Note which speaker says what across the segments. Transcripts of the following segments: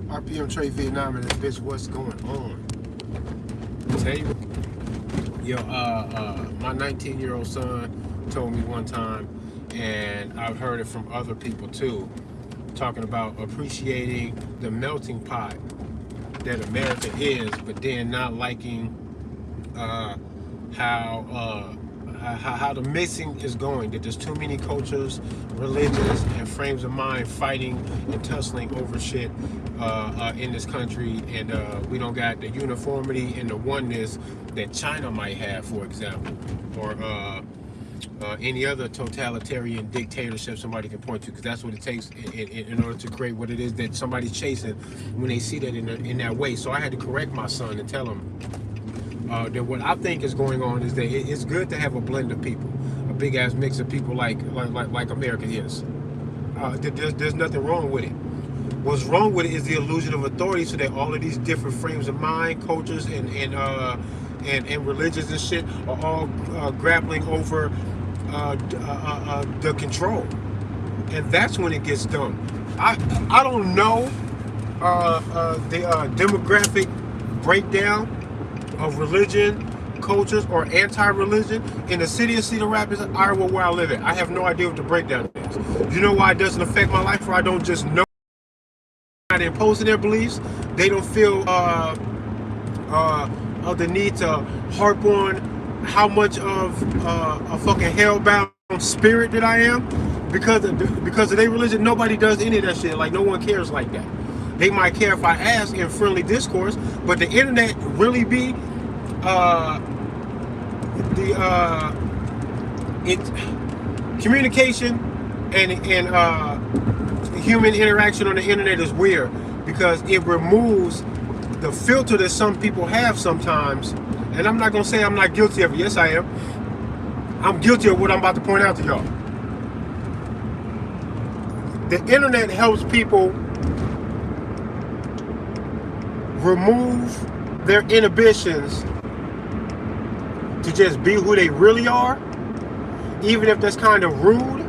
Speaker 1: RPM Trade Vietnam and this bitch, what's going on? Tell you, yo, my 19-year-old son told me one time, and I've heard it from other people too, talking about appreciating the melting pot that America is, but then not liking how how the mixing is going. That there's too many cultures, religions, and frames of mind fighting and tussling over shit in this country, and we don't got the uniformity and the oneness that China might have, for example, or any other totalitarian dictatorship somebody can point to, because that's what it takes in order to create what it is that somebody's chasing when they see that in that way. So I had to correct my son and tell him that what I think is going on is that it's good to have a blend of people, a big ass mix of people like America is. There's nothing wrong with it. What's wrong with it is the illusion of authority, so that all of these different frames of mind, cultures, and religions and shit are all grappling over the control, and that's when it gets done. I don't know the demographic breakdown of religion, cultures, or anti-religion in the city of Cedar Rapids, Iowa, where I live at. I have no idea what the breakdown is. You know why it doesn't affect my life? Or I don't just know. Not imposing their beliefs. They don't feel the need to harp on how much of a fucking hellbound spirit that I am because of their religion. Nobody does any of that shit. Like, no one cares like that. They might care if I ask in friendly discourse, but the internet really be communication and human interaction on the internet is weird, because it removes the filter that some people have sometimes. And I'm not gonna say I'm not guilty of it. Yes, I am. I'm guilty of what I'm about to point out to y'all. The internet helps people remove their inhibitions to just be who they really are, even if that's kind of rude,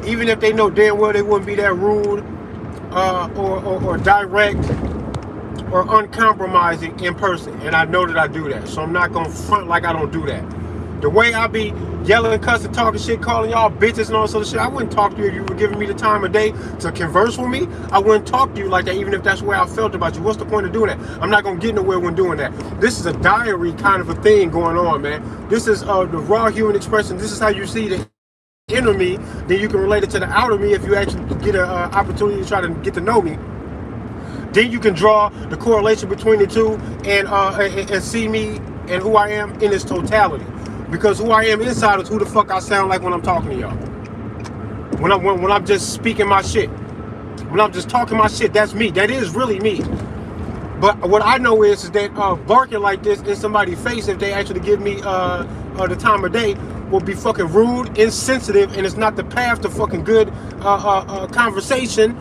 Speaker 1: even if they know damn well they wouldn't be that rude or direct or uncompromising in person. And I know that I do that, so I'm not gonna front like I don't do that. The way I be yelling, cussing, talking shit, calling y'all bitches and all sort of shit, I wouldn't talk to you if you were giving me the time of day to converse with me. I wouldn't talk to you like that, even if that's the way I felt about you. What's the point of doing that? I'm not gonna get nowhere when doing that. This is a diary kind of a thing going on, man. This is the raw human expression. This is how you see the inner me. Then you can relate it to the outer me if you actually get an opportunity to try to get to know me. Then you can draw the correlation between the two and see me and who I am in its totality. Because who I am inside is who the fuck I sound like when I'm talking to y'all. When I'm just speaking my shit. When I'm just talking my shit, that's me. That is really me. But what I know is that barking like this in somebody's face, if they actually give me the time of day, will be fucking rude, insensitive, and it's not the path to fucking good conversation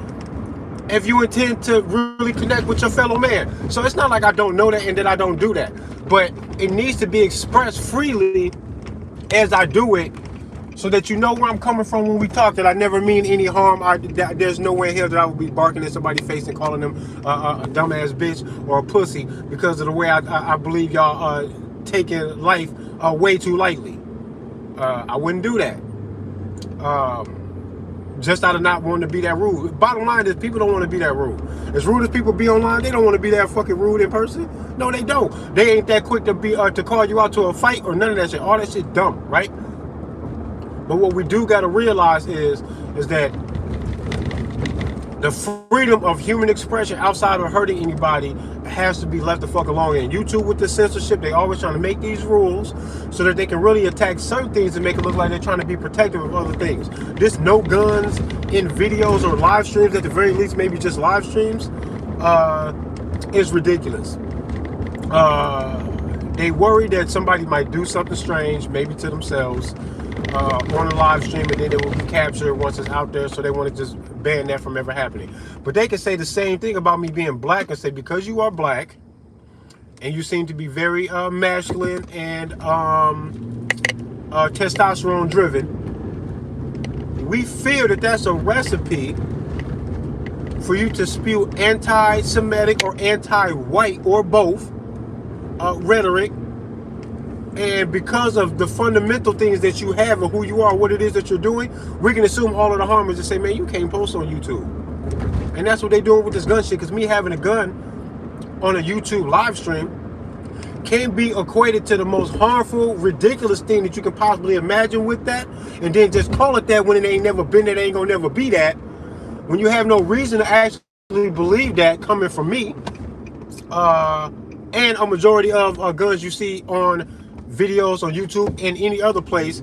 Speaker 1: if you intend to really connect with your fellow man. So it's not like I don't know that and that I don't do that. But it needs to be expressed freely as I do it, so that you know where I'm coming from when we talk, that I never mean any harm. There's no way in hell that I would be barking at somebody's face and calling them a dumbass bitch or a pussy because of the way I believe y'all are taking life way too lightly. I wouldn't do that. Just out of not wanting to be that rude. Bottom line is, people don't want to be that rude. As rude as people be online, they don't want to be that fucking rude in person. No, they don't. They ain't that quick to be to call you out to a fight or none of that shit. All that shit dumb, right? But what we do got to realize is that the freedom of human expression outside of hurting anybody has to be left the fuck alone. And YouTube with the censorship, they always trying to make these rules so that they can really attack certain things and make it look like they're trying to be protective of other things. This no guns in videos or live streams, at the very least maybe just live streams, is ridiculous. They worry that somebody might do something strange, maybe to themselves, on a live stream, and then it will be captured once it's out there, so they want to just ban that from ever happening. But they can say the same thing about me being black and say, because you are black and you seem to be very masculine and testosterone driven, we feel that that's a recipe for you to spew anti-Semitic or anti-white or both rhetoric. And because of the fundamental things that you have and who you are, what it is that you're doing, we can assume all of the harm is to say, man, you can't post on YouTube. And that's what they're doing with this gun shit. Because me having a gun on a YouTube live stream can be equated to the most harmful, ridiculous thing that you can possibly imagine with that. And then just call it that when it ain't never been that, ain't gonna never be that. When you have no reason to actually believe that coming from me. And a majority of guns you see on videos on YouTube and any other place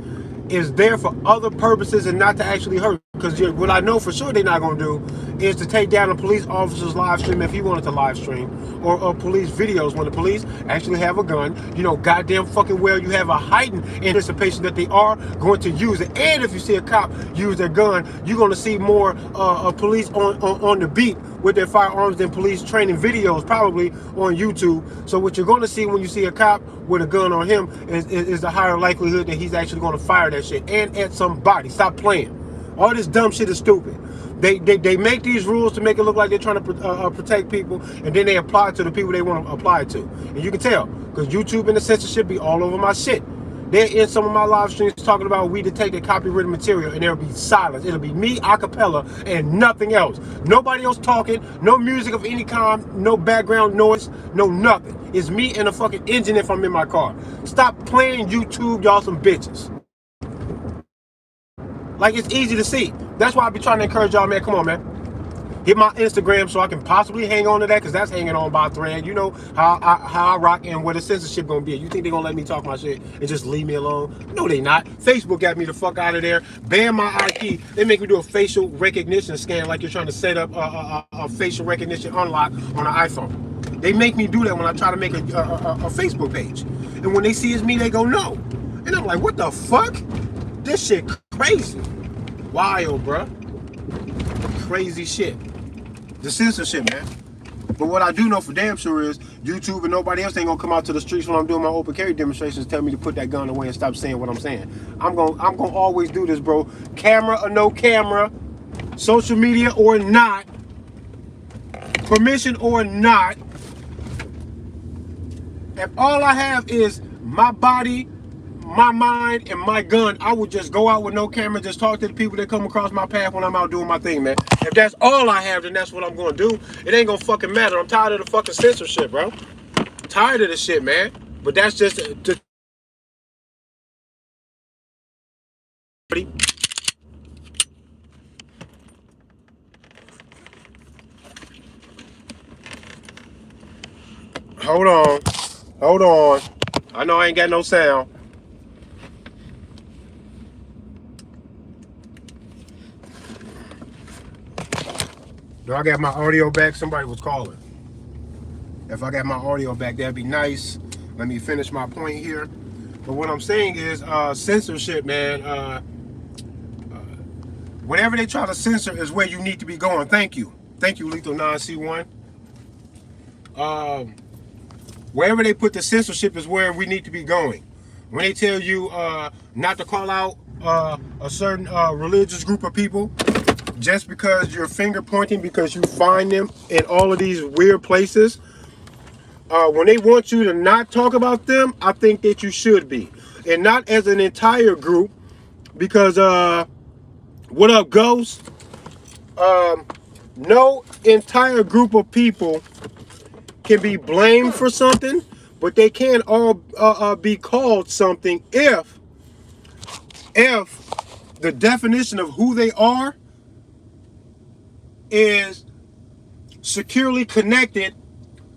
Speaker 1: is there for other purposes and not to actually hurt. Because what I know for sure they're not going to do is to take down a police officer's live stream if he wanted to live stream, or police videos when the police actually have a gun. You know, goddamn fucking well you have a heightened anticipation that they are going to use it. And if you see a cop use their gun, you're going to see more police on the beat with their firearms than police training videos probably on YouTube. So what you're going to see when you see a cop with a gun on him is the higher likelihood that he's actually going to fire that shit and at somebody. Stop playing. All this dumb shit is stupid. They make these rules to make it look like they're trying to protect people, and then they apply it to the people they want to apply it to. And you can tell, because YouTube and the censorship be all over my shit. They're in some of my live streams talking about we detected copyrighted material, and there'll be silence. It'll be me a cappella and nothing else. Nobody else talking, no music of any kind, no background noise, no nothing. It's me and a fucking engine if I'm in my car. Stop playing YouTube, y'all some bitches. Like, it's easy to see. That's why I be trying to encourage y'all, man. Come on, man. Hit my Instagram so I can possibly hang on to that, because that's hanging on by a thread. You know how I rock and where the censorship gonna be. You think they gonna let me talk my shit and just leave me alone? No, they not. Facebook got me the fuck out of there. Ban my IP. They make me do a facial recognition scan like you're trying to set up a facial recognition unlock on an iPhone. They make me do that when I try to make a Facebook page. And when they see it's me, they go, no. And I'm like, what the fuck? This shit crazy. Wild, bruh. Crazy shit. The censorship, man. But what I do know for damn sure is YouTube and nobody else ain't gonna come out to the streets when I'm doing my open carry demonstrations tell me to put that gun away and stop saying what I'm saying. I'm gonna always do this, bro. Camera or no camera, social media or not, permission or not. If all I have is my body, my mind, and my gun, I would just go out with no camera, just talk to the people that come across my path when I'm out doing my thing, man. If that's all I have, then that's what I'm gonna do. It ain't gonna fucking matter. I'm tired of the fucking censorship, bro. Tired of this shit, man. But that's just hold on. Hold on. I know I ain't got no sound. Do I got my audio back? Somebody was calling. If I got my audio back, that'd be nice. Let me finish my point here. But what I'm saying is censorship, man. Whenever they try to censor is where you need to be going. Thank you. Thank you, Lethal 9C1. Wherever they put the censorship is where we need to be going. When they tell you not to call out a certain religious group of people, just because you're finger pointing because you find them in all of these weird places, when they want you to not talk about them, I think that you should be. And not as an entire group, because what up, Ghost? No entire group of people can be blamed for something, but they can all be called something if the definition of who they are is securely connected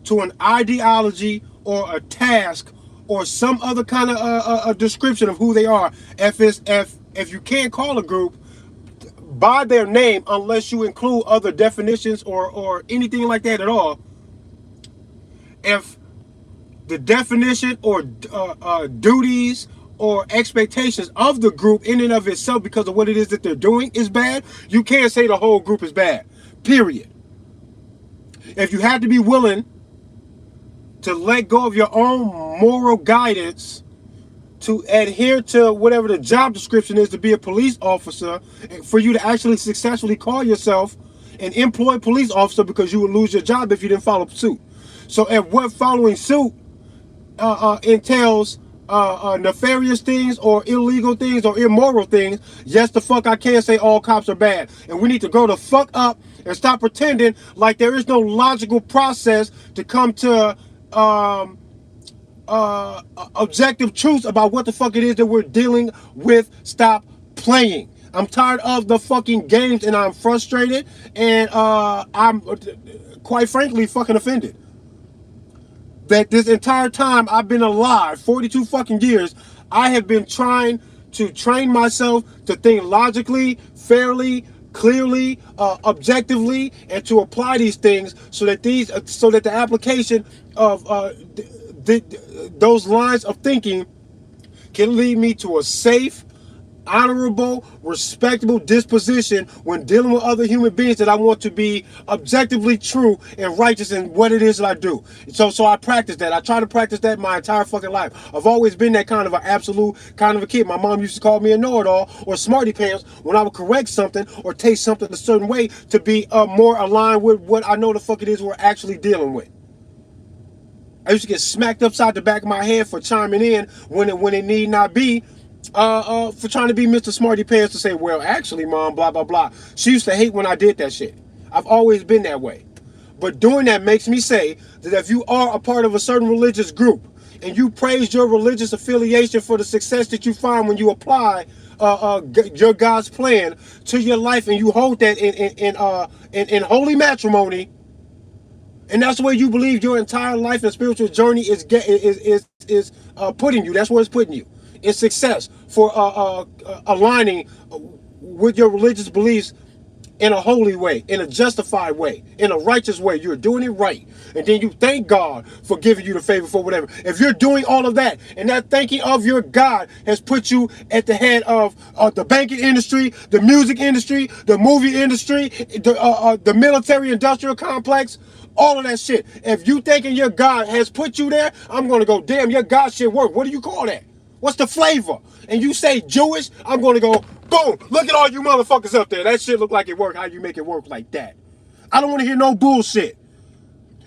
Speaker 1: to an ideology or a task or some other kind of a description of who they are. If you can't call a group by their name unless you include other definitions or anything like that at all, if the definition or duties or expectations of the group in and of itself because of what it is that they're doing is bad, you can't say the whole group is bad. Period. If you had to be willing to let go of your own moral guidance to adhere to whatever the job description is to be a police officer, for you to actually successfully call yourself and employ a police officer because you would lose your job if you didn't follow suit. So if what following suit entails nefarious things or illegal things or immoral things, yes, the fuck I can't say all cops are bad. And we need to grow the fuck up and stop pretending like there is no logical process to come to objective truths about what the fuck it is that we're dealing with. Stop playing. I'm tired of the fucking games, and I'm frustrated, and I'm quite frankly fucking offended that this entire time I've been alive, 42 fucking years, I have been trying to train myself to think logically, fairly, clearly, objectively, and to apply these things so that the application of those lines of thinking can lead me to a safe, honorable, respectable disposition when dealing with other human beings that I want to be objectively true and righteous in what it is that I do. So I practice that. I try to practice that my entire fucking life. I've always been that kind of an absolute kind of a kid. My mom used to call me a know-it-all or smarty pants when I would correct something or taste something a certain way to be more aligned with what I know the fuck it is we're actually dealing with. I used to get smacked upside the back of my head for chiming in when it need not be, for trying to be Mr. Smarty Pants to say, well, actually, Mom, blah, blah, blah. She used to hate when I did that shit. I've always been that way. But doing that makes me say that if you are a part of a certain religious group and you praise your religious affiliation for the success that you find when you apply your God's plan to your life, and you hold that in holy matrimony, and that's where you believe your entire life and spiritual journey is putting you. That's where it's putting you. In success for aligning with your religious beliefs in a holy way, in a justified way, in a righteous way. You're doing it right. And then you thank God for giving you the favor for whatever. If you're doing all of that, and that thanking of your God has put you at the head of the banking industry, the music industry, the movie industry, the military industrial complex, all of that shit. If you thinking your God has put you there, I'm going to go, damn, your God shit work. What do you call that? What's the flavor? And you say Jewish, I'm going to go, boom, look at all you motherfuckers up there. That shit look like it work. How you make it work like that? I don't want to hear no bullshit.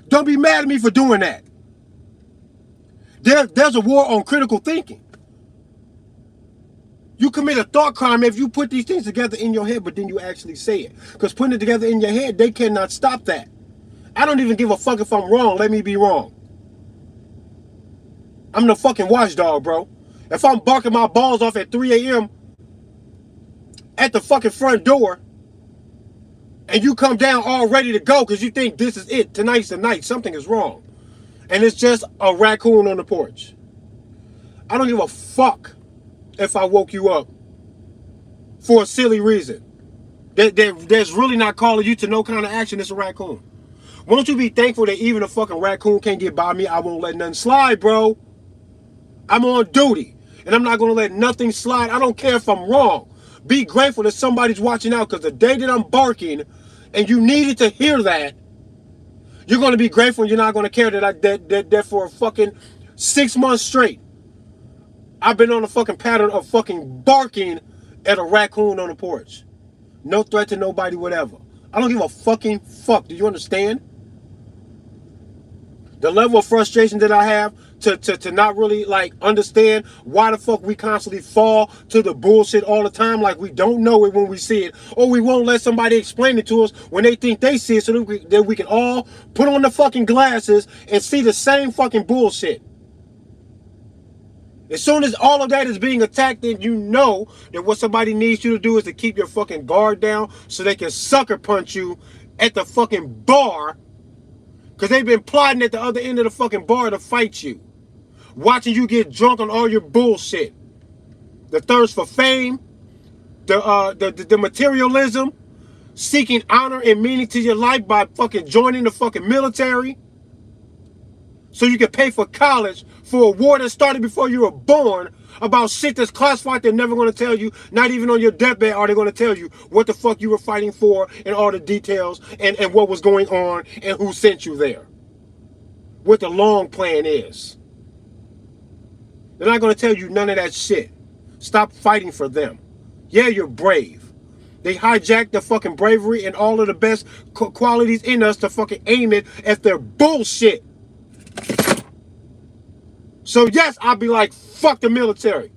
Speaker 1: Don't be mad at me for doing that. There's a war on critical thinking. You commit a thought crime if you put these things together in your head, but then you actually say it. Because putting it together in your head, they cannot stop that. I don't even give a fuck if I'm wrong. Let me be wrong. I'm the fucking watchdog, bro. If I'm barking my balls off at 3 a.m. at the fucking front door, and you come down all ready to go because you think this is it, tonight's the night, something is wrong. And it's just a raccoon on the porch. I don't give a fuck if I woke you up for a silly reason. There's really not calling you to no kind of action. It's a raccoon. Won't you be thankful that even a fucking raccoon can't get by me? I won't let nothing slide, bro. I'm on duty. And I'm not going to let nothing slide. I don't care if I'm wrong. Be grateful that somebody's watching out, because the day that I'm barking and you needed to hear that, you're going to be grateful, and you're not going to care that for a fucking 6 months straight, I've been on a fucking pattern of fucking barking at a raccoon on the porch. No threat to nobody, whatever. I don't give a fucking fuck. Do you understand? The level of frustration that I have to not really like understand why the fuck we constantly fall to the bullshit all the time, like we don't know it when we see it, or we won't let somebody explain it to us when they think they see it, so that we can all put on the fucking glasses and see the same fucking bullshit. As soon as all of that is being attacked, then you know that what somebody needs you to do is to keep your fucking guard down so they can sucker punch you at the fucking bar, because they've been plotting at the other end of the fucking bar to fight you. Watching you get drunk on all your bullshit. The thirst for fame, the materialism, seeking honor and meaning to your life by fucking joining the fucking military so you can pay for college for a war that started before you were born, about shit that's classified. They're never going to tell you. Not even on your deathbed are they going to tell you what the fuck you were fighting for and all the details and what was going on and who sent you there. What the long plan is. They're not going to tell you none of that shit. Stop fighting for them. Yeah, you're brave. They hijack the fucking bravery and all of the best qualities in us to fucking aim it at their bullshit. So yes, I'll be like, fuck the military.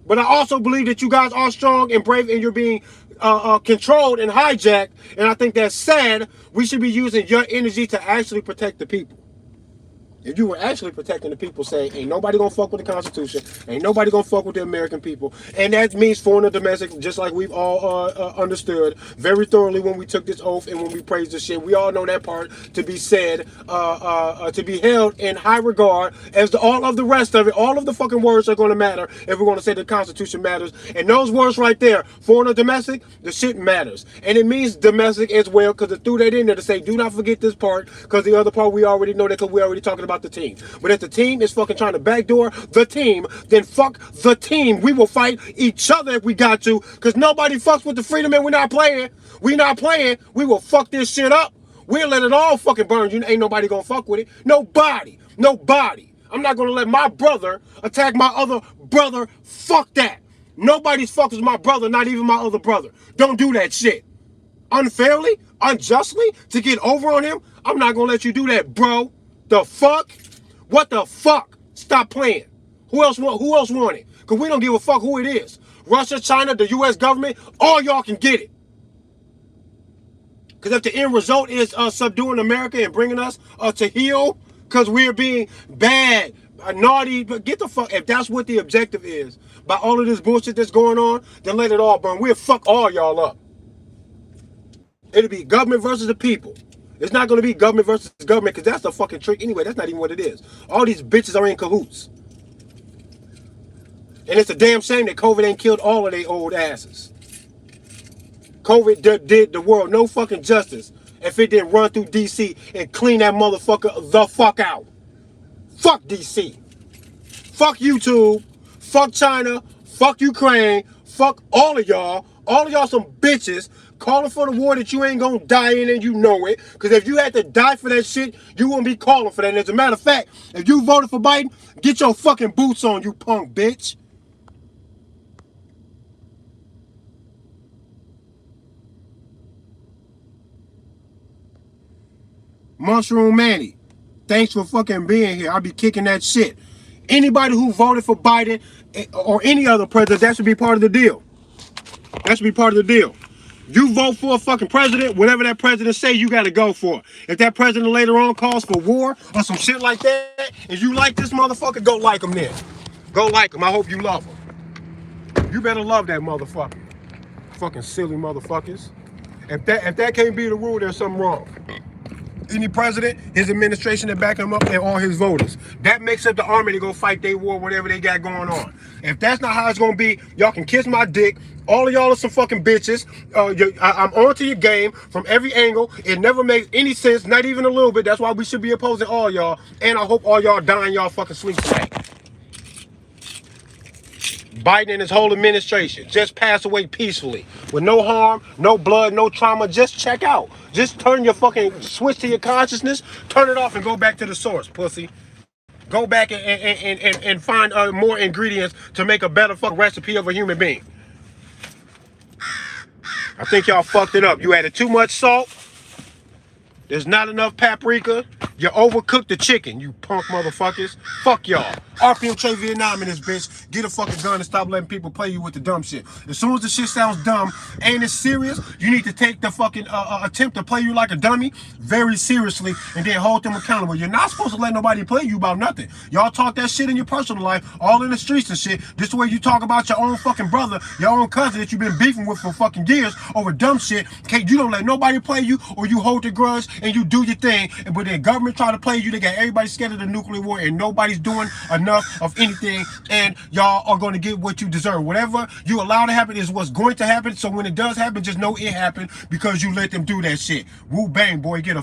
Speaker 1: But I also believe that you guys are strong and brave and you're being controlled and hijacked. And I think that's sad. We should be using your energy to actually protect the people. If you were actually protecting the people, saying, ain't nobody gonna fuck with the Constitution, ain't nobody gonna fuck with the American people, and that means foreign or domestic, just like we've all understood very thoroughly when we took this oath and when we praised this shit. We all know that part to be said, to be held in high regard, as all of the rest of it. All of the fucking words are gonna matter if we're gonna say the Constitution matters. And those words right there, foreign or domestic, the shit matters. And it means domestic as well, because it threw that in there to say, do not forget this part, because the other part we already know that, because we're already talking about the team. But if the team is fucking trying to backdoor the team, then fuck the team. We will fight each other if we got to, because nobody fucks with the freedom and we're not playing. We not playing. We will fuck this shit up. We'll let it all fucking burn. You ain't nobody gonna fuck with it. Nobody. Nobody. I'm not gonna let my brother attack my other brother. Fuck that. Nobody's fucks with my brother, not even my other brother. Don't do that shit. Unfairly, unjustly, to get over on him, I'm not gonna let you do that, bro. The fuck? What the fuck? Stop playing. Who else want it? Because we don't give a fuck who it is. Russia, China, the U.S. government, all y'all can get it. Because if the end result is subduing America and bringing us to heel, because we're being bad, naughty, but get the fuck, if that's what the objective is, by all of this bullshit that's going on, then let it all burn. We'll fuck all y'all up. It'll be government versus the people. It's not going to be government versus government, because that's a fucking trick anyway. That's not even what it is. All these bitches are in cahoots. And it's a damn shame that COVID ain't killed all of their old asses. COVID did the world no fucking justice if it didn't run through D.C. and clean that motherfucker the fuck out. Fuck D.C. Fuck YouTube. Fuck China. Fuck Ukraine. Fuck all of y'all. All of y'all some bitches calling for the war that you ain't gonna die in, and you know it. Because if you had to die for that shit, you wouldn't be calling for that. And as a matter of fact, if you voted for Biden, get your fucking boots on, you punk bitch. Mushroom Manny, thanks for fucking being here. I'll be kicking that shit. Anybody who voted for Biden or any other president, that should be part of the deal. That should be part of the deal. You vote for a fucking president, whatever that president say, you got to go for it. If that president later on calls for war or some shit like that, and you like this motherfucker, go like him then. Go like him. I hope you love him. You better love that motherfucker. Fucking silly motherfuckers. If that can't be the rule, there's something wrong. Any president, his administration that back him up, and all his voters. That makes up the army to go fight their war, whatever they got going on. If that's not how it's going to be, y'all can kiss my dick. All of y'all are some fucking bitches. I'm onto your game from every angle. It never makes any sense, not even a little bit. That's why we should be opposing all y'all. And I hope all y'all die in y'all fucking sleep tonight. Biden and his whole administration just pass away peacefully with no harm, no blood, no trauma. Just check out. Just turn your fucking switch to your consciousness, turn it off, and go back to the source, pussy. Go back and find more ingredients to make a better fucking recipe of a human being. I think y'all fucked it up. You added too much salt. There's not enough paprika. You overcooked the chicken, you punk motherfuckers. Fuck y'all. RPM Vietnam in this bitch. Get a fucking gun and stop letting people play you with the dumb shit. As soon as the shit sounds dumb and it's serious, you need to take the fucking attempt to play you like a dummy very seriously and then hold them accountable. You're not supposed to let nobody play you about nothing. Y'all talk that shit in your personal life, all in the streets and shit. This is where you talk about your own fucking brother, your own cousin that you've been beefing with for fucking years over dumb shit. You don't let nobody play you, or you hold the grudge and you do your thing. But then government try to play you. They got everybody scared of the nuclear war, and nobody's doing enough of anything, and y'all are going to get what you deserve. Whatever you allow to happen is what's going to happen. So when it does happen, just know it happened because you let them do that shit. Woo bang, boy, get a